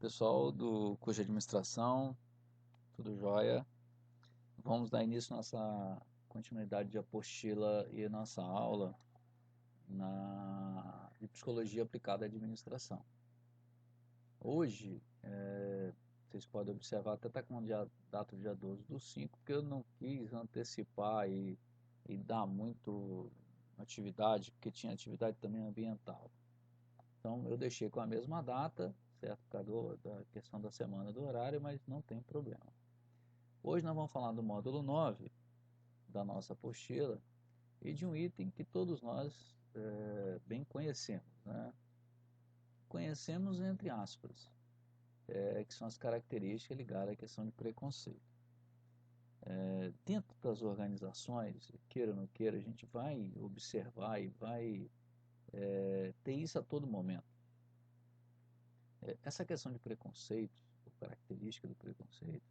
Pessoal do curso de administração, tudo jóia? Vamos dar início à nossa continuidade de apostila e nossa aula de psicologia aplicada à administração. Hoje, vocês podem observar, até está com a data dia 12/5, porque eu não quis antecipar e dar muito atividade, porque tinha atividade também ambiental. Então eu deixei com a mesma data, certo? Por causa da questão da semana do horário, mas não tem problema. Hoje nós vamos falar do módulo 9 da nossa apostila e de um item que todos nós bem conhecemos, né? Conhecemos entre aspas, que são as características ligadas à questão de preconceito. Dentro das organizações, queira ou não queira, a gente vai observar e vai ter isso a todo momento. Essa questão de preconceito, ou característica do preconceito,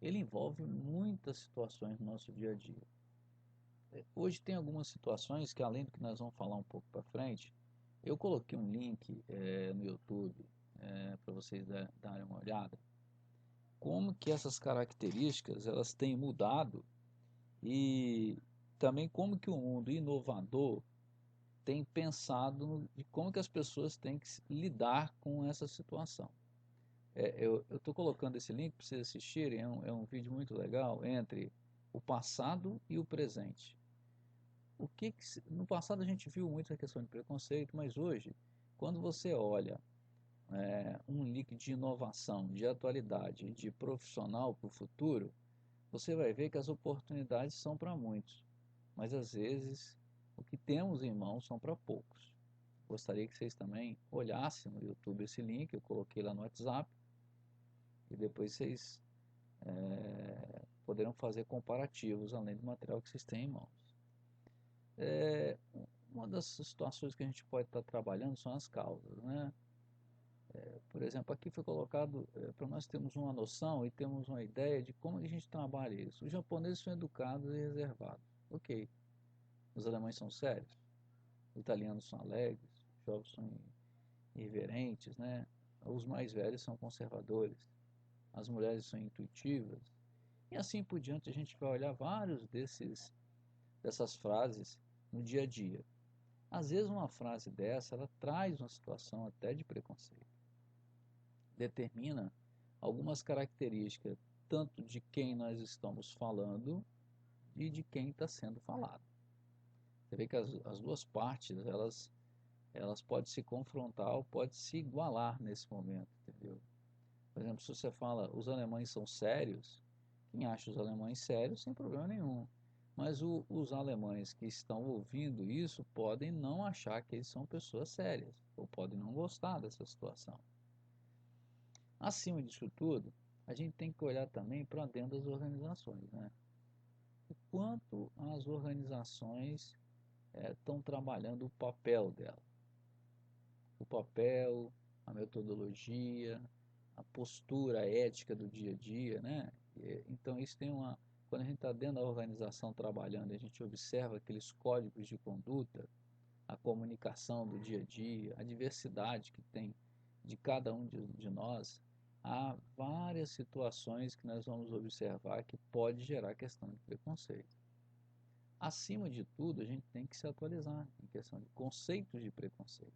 ele envolve muitas situações no nosso dia a dia. Hoje tem algumas situações que, além do que nós vamos falar um pouco para frente, eu coloquei um link no YouTube para vocês darem uma olhada, como que essas características elas têm mudado e também como que o mundo inovador tem pensado de como que as pessoas têm que lidar com essa situação. Eu estou colocando esse link para vocês assistirem, é um vídeo muito legal entre o passado e o presente. No passado a gente viu muito a questão de preconceito, mas hoje, quando você olha um link de inovação, de atualidade, de profissional para o futuro, você vai ver que as oportunidades são para muitos, mas às vezes o que temos em mãos são para poucos. Gostaria que vocês também olhassem no YouTube esse link, eu coloquei lá no WhatsApp, e depois vocês poderão fazer comparativos além do material que vocês têm em mãos. Uma das situações que a gente pode estar trabalhando são as causas, né? Por exemplo, aqui foi colocado para nós termos uma noção e termos uma ideia de como a gente trabalha isso. Os japoneses são educados e reservados, ok. Os alemães são sérios, os italianos são alegres, os jovens são irreverentes, né? Os mais velhos são conservadores, as mulheres são intuitivas, e assim por diante a gente vai olhar vários dessas frases no dia a dia. Às vezes uma frase dessa, ela traz uma situação até de preconceito. Determina algumas características, tanto de quem nós estamos falando e de quem está sendo falado. Você vê que as duas partes, elas podem se confrontar ou podem se igualar nesse momento, entendeu? Por exemplo, se você fala, os alemães são sérios, quem acha os alemães sérios, sem problema nenhum. Mas os alemães que estão ouvindo isso podem não achar que eles são pessoas sérias, ou podem não gostar dessa situação. Acima disso tudo, a gente tem que olhar também para dentro das organizações, né? O quanto as organizações estão trabalhando o papel dela. O papel, a metodologia, a postura ética do dia a dia, né? Então isso tem quando a gente está dentro da organização trabalhando, a gente observa aqueles códigos de conduta, a comunicação do dia a dia, a diversidade que tem de cada um de nós, há várias situações que nós vamos observar que pode gerar questão de preconceito. Acima de tudo, a gente tem que se atualizar em questão de conceitos de preconceito.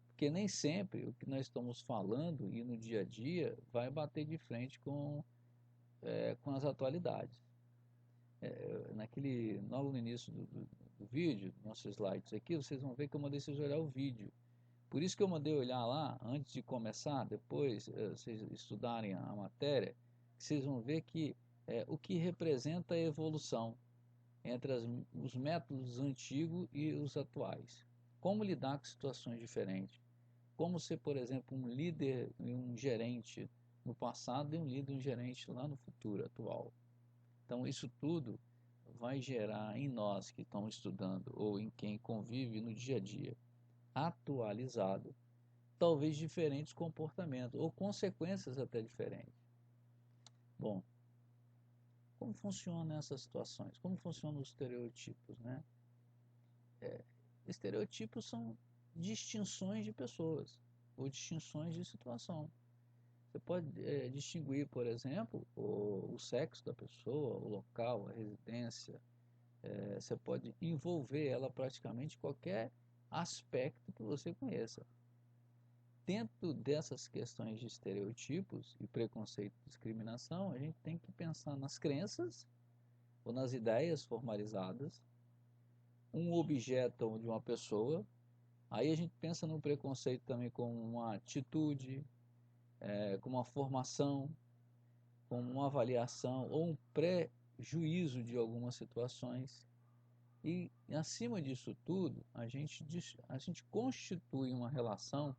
Porque nem sempre o que nós estamos falando e no dia a dia vai bater de frente com as atualidades. Logo no início do vídeo, nossos slides aqui, vocês vão ver que eu mandei vocês olhar o vídeo. Por isso que eu mandei olhar lá, antes de começar, depois vocês estudarem a matéria, vocês vão ver que o que representa a evolução entre os métodos antigos e os atuais. Como lidar com situações diferentes. Como ser, por exemplo, um líder e um gerente no passado e um líder e um gerente lá no futuro atual. Então isso tudo vai gerar em nós que estamos estudando ou em quem convive no dia a dia atualizado, talvez diferentes comportamentos ou consequências até diferentes. Bom, como funcionam essas situações? Como funcionam os estereotipos, né? Estereotipos são distinções de pessoas ou distinções de situação. Você pode distinguir, por exemplo, o sexo da pessoa, o local, a residência. Você pode envolver ela praticamente em qualquer aspecto que você conheça. Dentro dessas questões de estereotipos e preconceito e discriminação, a gente tem que pensar nas crenças ou nas ideias formalizadas, um objeto de uma pessoa. Aí a gente pensa no preconceito também como uma atitude, como uma formação, como uma avaliação ou um pré-juízo de algumas situações. E acima disso tudo, a gente constitui uma relação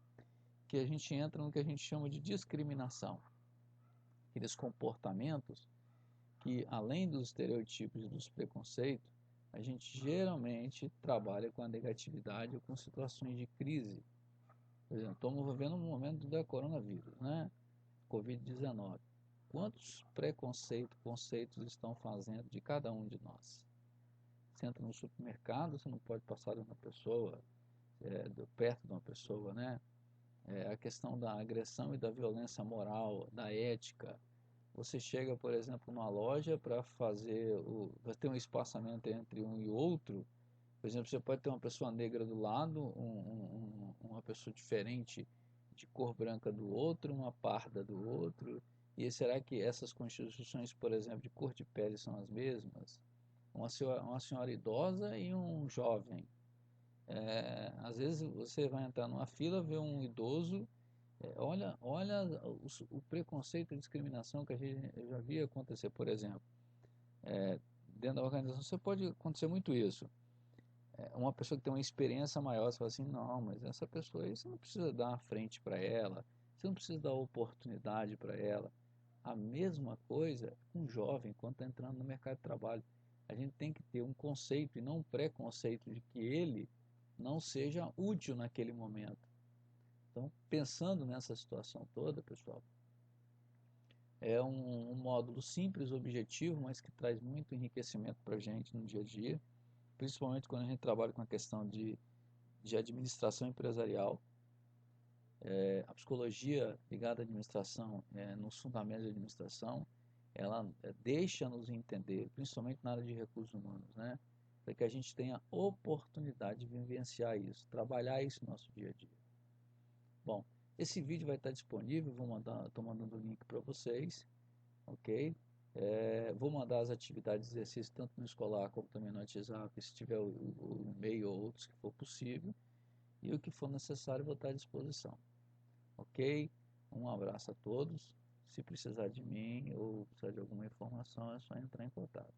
que a gente entra no que a gente chama de discriminação. Aqueles comportamentos que, além dos estereotipos e dos preconceitos, a gente geralmente trabalha com a negatividade ou com situações de crise. Por exemplo, estamos vivendo um momento da coronavírus, né? Covid-19. Quantos preconceitos, conceitos estão fazendo de cada um de nós? Você entra no supermercado, você não pode passar de uma pessoa, perto de uma pessoa, né? A questão da agressão e da violência moral, da ética. Você chega, por exemplo, numa loja para ter um espaçamento entre um e outro. Por exemplo, você pode ter uma pessoa negra do lado, uma pessoa diferente de cor branca do outro, uma parda do outro. E será que essas constituições, por exemplo, de cor de pele são as mesmas? Uma senhora idosa e um jovem. Às vezes você vai entrar numa fila, vê um idoso, olha o preconceito e discriminação que eu já vi acontecer, por exemplo. Dentro da organização, você pode acontecer muito isso. Uma pessoa que tem uma experiência maior, você fala assim, não, mas essa pessoa aí você não precisa dar uma frente para ela, você não precisa dar oportunidade para ela. A mesma coisa com um jovem quando está entrando no mercado de trabalho. A gente tem que ter um conceito e não um preconceito de que ele não seja útil naquele momento. Então, pensando nessa situação toda, pessoal, é um módulo simples, objetivo, mas que traz muito enriquecimento para a gente no dia a dia, principalmente quando a gente trabalha com a questão de administração empresarial. A psicologia ligada à administração, nos fundamentos de administração, ela deixa-nos entender, principalmente na área de recursos humanos, né, para que a gente tenha oportunidade de vivenciar isso, trabalhar isso no nosso dia a dia. Bom, esse vídeo vai estar disponível, estou mandando o link para vocês, ok? Vou mandar as atividades de exercício tanto no escolar como também no WhatsApp, se tiver o e-mail ou outros que for possível, e o que for necessário vou estar à disposição, ok? Um abraço a todos, se precisar de mim ou precisar de alguma informação é só entrar em contato.